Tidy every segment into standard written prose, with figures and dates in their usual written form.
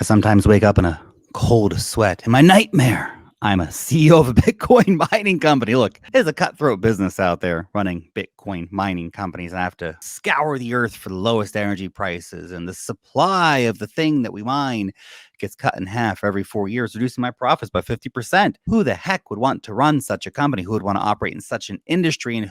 I sometimes wake up in a cold sweat. In my nightmare, I'm a CEO of a Bitcoin mining company. Look, there's a cutthroat business out there running Bitcoin mining companies. And I have to scour the earth for the lowest energy prices. And the supply of the thing that we mine gets cut in half every 4 years, reducing my profits by 50%. Who the heck would want to run such a company? Who would want to operate in such an industry? And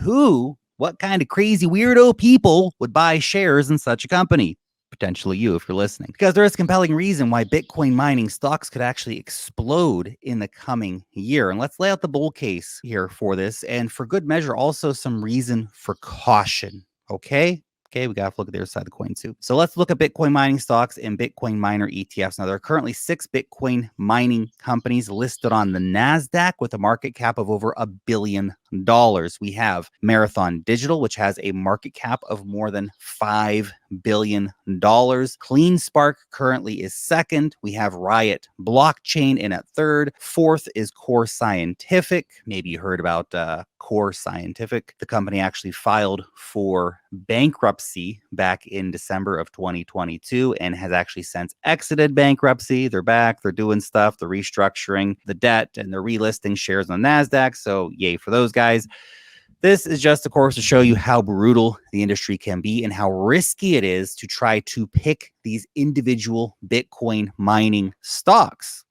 what kind of crazy weirdo people would buy shares in such a company? Potentially you if you're listening, because there is a compelling reason why Bitcoin mining stocks could actually explode in the coming year. And let's lay out the bull case here for this, and for good measure, also some reason for caution. Okay, we got to look at the other side of the coin too. So let's look at Bitcoin mining stocks and Bitcoin miner ETFs. Now, there are currently 6 Bitcoin mining companies listed on the NASDAQ with a market cap of over $1 billion. We have Marathon Digital, which has a market cap of more than $5 billion. CleanSpark currently is second. We have Riot Blockchain in at third. Fourth is Core Scientific. Maybe you heard about Core Scientific. The company actually filed for bankruptcy back in December of 2022 and has actually since exited bankruptcy. They're back. They're doing stuff. They're restructuring the debt and they're relisting shares on NASDAQ. So yay for those guys. This is just, of course, to show you how brutal the industry can be and how risky it is to try to pick these individual Bitcoin mining stocks.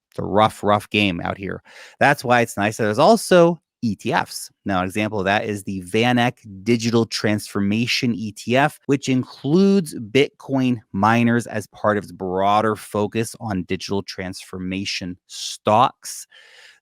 It's a rough game out here. That's why it's nice that there's also ETFs. Now, an example of that is the VanEck Digital Transformation ETF, which includes Bitcoin miners as part of its broader focus on digital transformation stocks.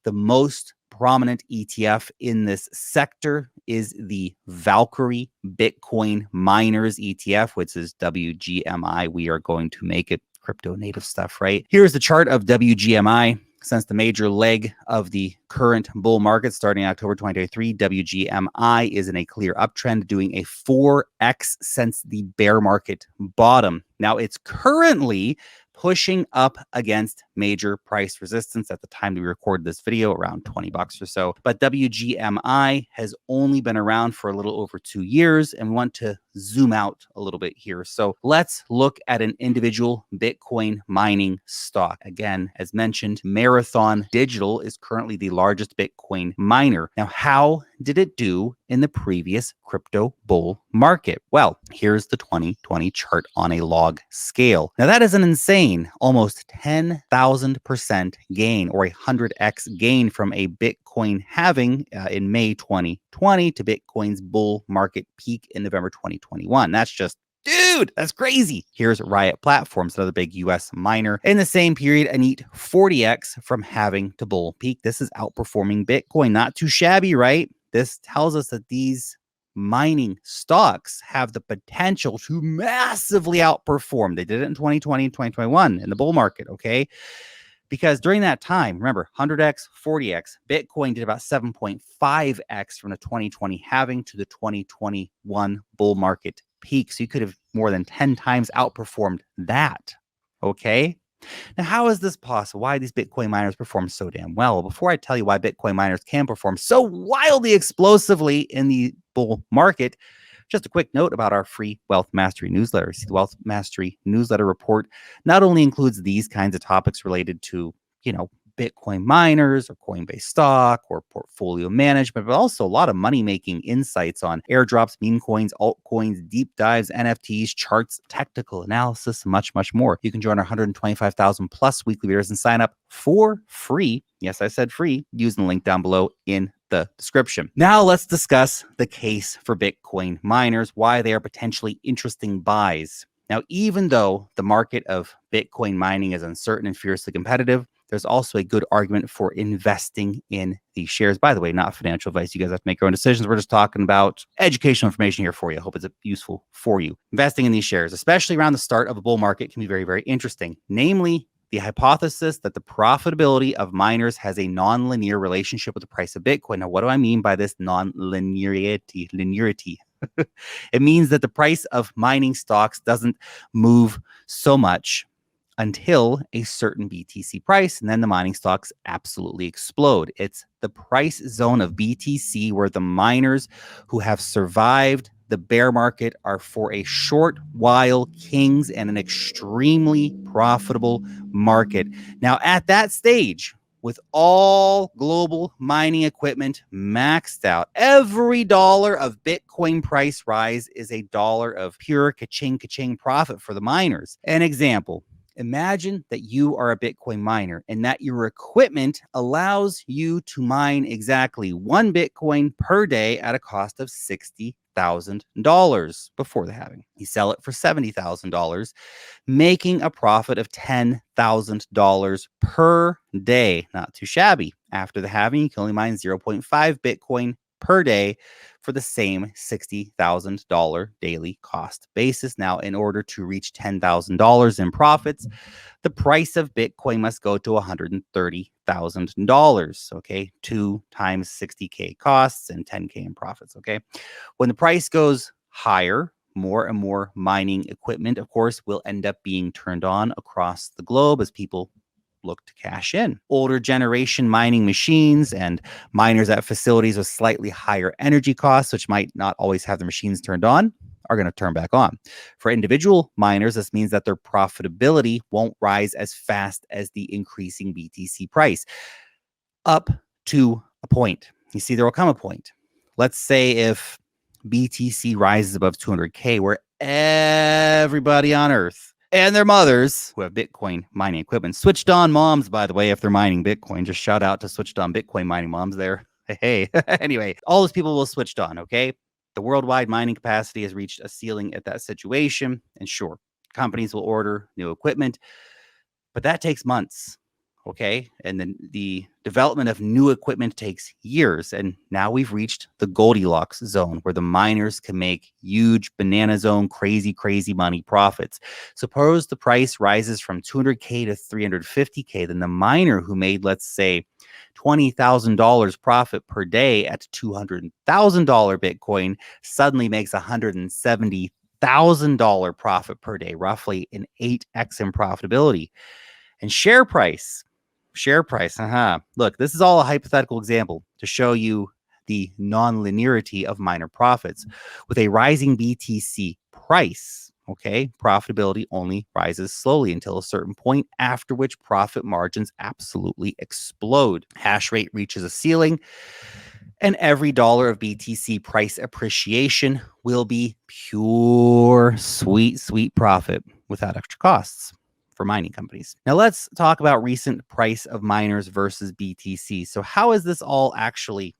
The most prominent ETF in this sector is the Valkyrie Bitcoin Miners ETF, which is WGMI. We are going to make it crypto native stuff, right? Here's the chart of WGMI. Since the major leg of the current bull market starting in October 2023, WGMI is in a clear uptrend, doing a 4x since the bear market bottom. Now, it's currently pushing up against major price resistance at the time we recorded this video, around $20 or so. But WGMI has only been around for a little over 2 years, and we want to zoom out a little bit here. So let's look at an individual Bitcoin mining stock. Again, as mentioned, Marathon Digital is currently the largest Bitcoin miner. Now, how did it do in the previous crypto bull market? Well, here's the 2020 chart on a log scale. Now, that is an insane almost 10,000% gain, or a 100x gain from a Bitcoin halving in May 2020 to Bitcoin's bull market peak in November 2021. That's just, dude, that's crazy. Here's Riot Platforms, another big US miner. In the same period, a neat 40x from halving to bull peak. This is outperforming Bitcoin. Not too shabby, right? This tells us that these mining stocks have the potential to massively outperform. They did it in 2020 and 2021 in the bull market, okay? Because during that time, remember, 100x, 40x, Bitcoin did about 7.5x from the 2020 halving to the 2021 bull market peak. So you could have more than 10 times outperformed that, okay? Now, how is this possible? Why these Bitcoin miners perform so damn well? Before I tell you why Bitcoin miners can perform so wildly explosively in the bull market, just a quick note about our free Wealth Mastery newsletter. See, the Wealth Mastery newsletter report not only includes these kinds of topics related to, Bitcoin miners or Coinbase stock or portfolio management, but also a lot of money-making insights on airdrops, meme coins, altcoins, deep dives, NFTs, charts, technical analysis, much more. You can join our 125,000 plus weekly readers and sign up for free. Yes, I said free, using the link down below in the description. Now let's discuss the case for Bitcoin miners, why they are potentially interesting buys. Now, even though the market of Bitcoin mining is uncertain and fiercely competitive, there's also a good argument for investing in these shares. By the way, not financial advice. You guys have to make your own decisions. We're just talking about educational information here for you. I hope it's useful for you. Investing in these shares, especially around the start of a bull market, can be very, very interesting. Namely, the hypothesis that the profitability of miners has a non-linear relationship with the price of Bitcoin. Now, what do I mean by this non-linearity? It means that the price of mining stocks doesn't move so much until a certain BTC price, and then the mining stocks absolutely explode. It's the price zone of BTC where the miners who have survived the the bear market are for a short while kings and an extremely profitable market. Now, at that stage, with all global mining equipment maxed out, every dollar of Bitcoin price rise is a dollar of pure ka-ching profit for the miners. An example. Imagine that you are a Bitcoin miner and that your equipment allows you to mine exactly 1 Bitcoin per day at a cost of $60,000 before the halving. You sell it for $70,000, making a profit of $10,000 per day. Not too shabby. After the halving, you can only mine 0.5 Bitcoin per day for the same $60,000 daily cost basis. Now, in order to reach $10,000 in profits, the price of Bitcoin must go to $130,000. Okay, 2 times 60K costs and 10K in profits. Okay, when the price goes higher, more and more mining equipment, of course, will end up being turned on across the globe as people look to cash in. Older generation mining machines and miners at facilities with slightly higher energy costs, which might not always have the machines turned on, are going to turn back on. For individual miners, this means that their profitability won't rise as fast as the increasing BTC price. Up to a point. You see, there will come a point. Let's say if BTC rises above 200K, where everybody on Earth and their mothers who have Bitcoin mining equipment, switched on moms, by the way, if they're mining Bitcoin, just shout out to switched on Bitcoin mining moms there. Hey, anyway, all those people will switched on, okay? The worldwide mining capacity has reached a ceiling at that situation. And sure, companies will order new equipment, but that takes months. Okay. And then the development of new equipment takes years. And now we've reached the Goldilocks zone where the miners can make huge banana zone, crazy money profits. Suppose the price rises from 200K to 350K. Then the miner who made, let's say, $20,000 profit per day at $200,000 Bitcoin suddenly makes $170,000 profit per day, roughly an 8x in profitability. And share price. Look, this is all a hypothetical example to show you the non-linearity of miner profits. With a rising BTC price, okay, profitability only rises slowly until a certain point, after which profit margins absolutely explode. Hash rate reaches a ceiling, and every dollar of BTC price appreciation will be pure, sweet profit without extra costs for mining companies. Now let's talk about recent price of miners versus BTC. So how is this all actually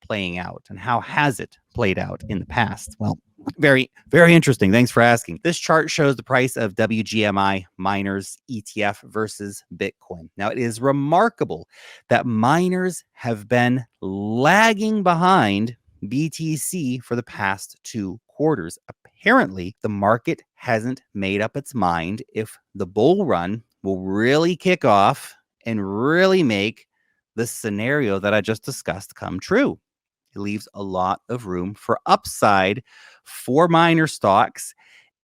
playing out, and how has it played out in the past? Well, very interesting. Thanks for asking. This chart shows the price of WGMI miners ETF versus Bitcoin. Now, it is remarkable that miners have been lagging behind BTC for the past 2 quarters. Apparently, the market hasn't made up its mind if the bull run will really kick off and really make the scenario that I just discussed come true. It leaves a lot of room for upside for miner stocks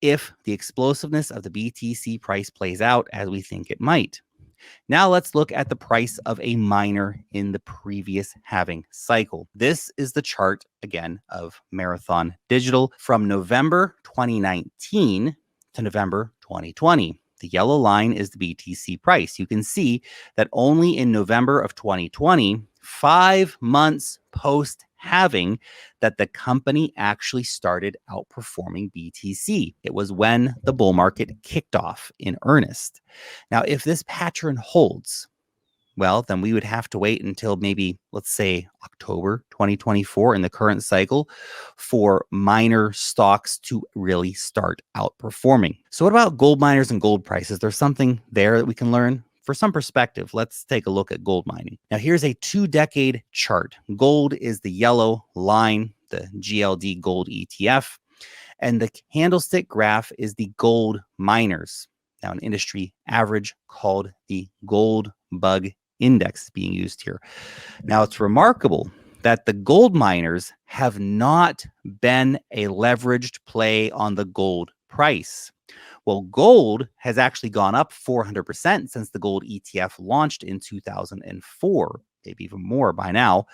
if the explosiveness of the BTC price plays out as we think it might. Now let's look at the price of a miner in the previous halving cycle. This is the chart, again, of Marathon Digital from November 2019 to November 2020. The yellow line is the BTC price. You can see that only in November of 2020, 5 months post-halving, that the company actually started outperforming BTC. It was when the bull market kicked off in earnest. Now, if this pattern holds, well, then we would have to wait until maybe, let's say, October 2024 in the current cycle for miner stocks to really start outperforming. So what about gold miners and gold prices? There's something there that we can learn. For some perspective, let's take a look at gold mining. Now, here's a 2-decade chart. Gold is the yellow line, the GLD gold ETF, and the candlestick graph is the gold miners. Now, an industry average called the gold bug index is being used here. Now, it's remarkable that the gold miners have not been a leveraged play on the gold price. Well, gold has actually gone up 400% since the gold ETF launched in 2004, maybe even more by now.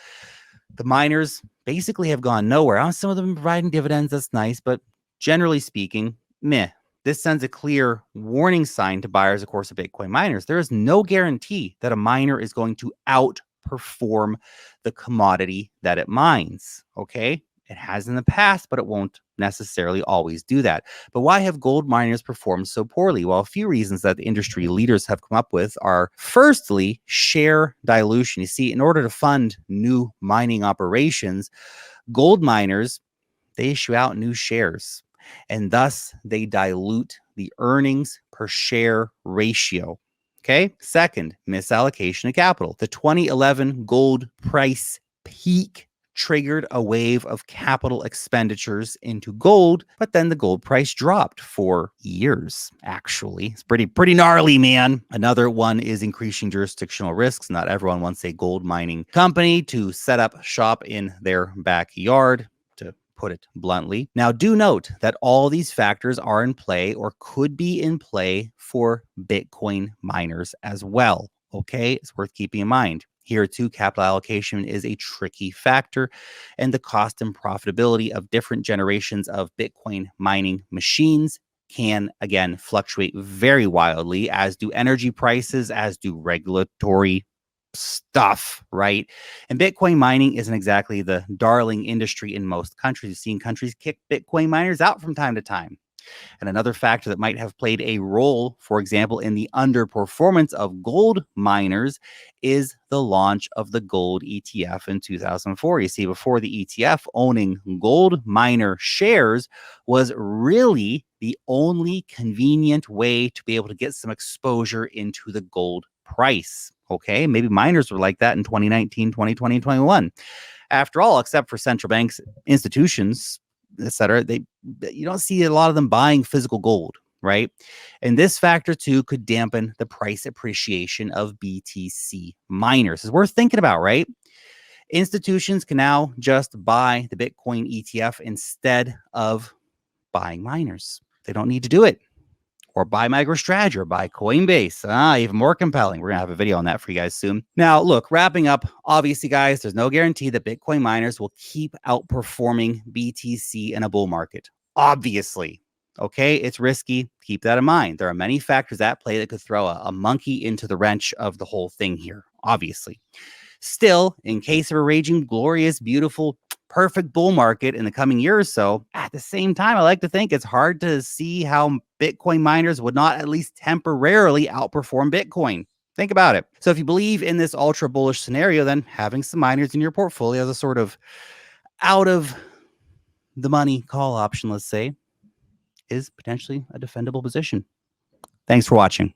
The miners basically have gone nowhere. Some of them providing dividends, that's nice, but generally speaking, meh. This sends a clear warning sign to buyers, of course, of Bitcoin miners. There is no guarantee that a miner is going to outperform the commodity that it mines. Okay. It has in the past, but it won't necessarily always do that. But why have gold miners performed so poorly? Well, a few reasons that the industry leaders have come up with are firstly, share dilution. You see, in order to fund new mining operations, gold miners, they issue out new shares, and thus they dilute the earnings per share ratio. Okay. Second, misallocation of capital. The 2011 gold price peak triggered a wave of capital expenditures into gold, but then the gold price dropped for years, actually. It's pretty gnarly, man. Another one is increasing jurisdictional risks. Not everyone wants a gold mining company to set up shop in their backyard, to put it bluntly. Now, do note that all these factors are in play or could be in play for Bitcoin miners as well. Okay, it's worth keeping in mind. Here too, capital allocation is a tricky factor, and the cost and profitability of different generations of Bitcoin mining machines can, again, fluctuate very wildly, as do energy prices, as do regulatory stuff, right? And Bitcoin mining isn't exactly the darling industry in most countries. You've seen countries kick Bitcoin miners out from time to time. And another factor that might have played a role, for example, in the underperformance of gold miners is the launch of the gold ETF in 2004. You see, before the ETF, owning gold miner shares was really the only convenient way to be able to get some exposure into the gold price. Okay, maybe miners were like that in 2019, 2020, 2021. After all, except for central banks, institutions, etc., you don't see a lot of them buying physical gold, right? And this factor too could dampen the price appreciation of BTC miners. It's worth thinking about, right? Institutions can now just buy the Bitcoin ETF instead of buying miners. They don't need to do it. Or buy MicroStrategy or buy Coinbase. Even more compelling. We're going to have a video on that for you guys soon. Now, look, wrapping up, obviously, guys, there's no guarantee that Bitcoin miners will keep outperforming BTC in a bull market. Obviously. Okay, it's risky. Keep that in mind. There are many factors at play that could throw a monkey into the wrench of the whole thing here, obviously. Still, in case of a raging, glorious, beautiful, perfect bull market in the coming year or so, at the same time, I like to think it's hard to see how Bitcoin miners would not at least temporarily outperform Bitcoin. Think about it. So if you believe in this ultra bullish scenario, then having some miners in your portfolio as a sort of out of the money call option, let's say, is potentially a defendable position. Thanks for watching.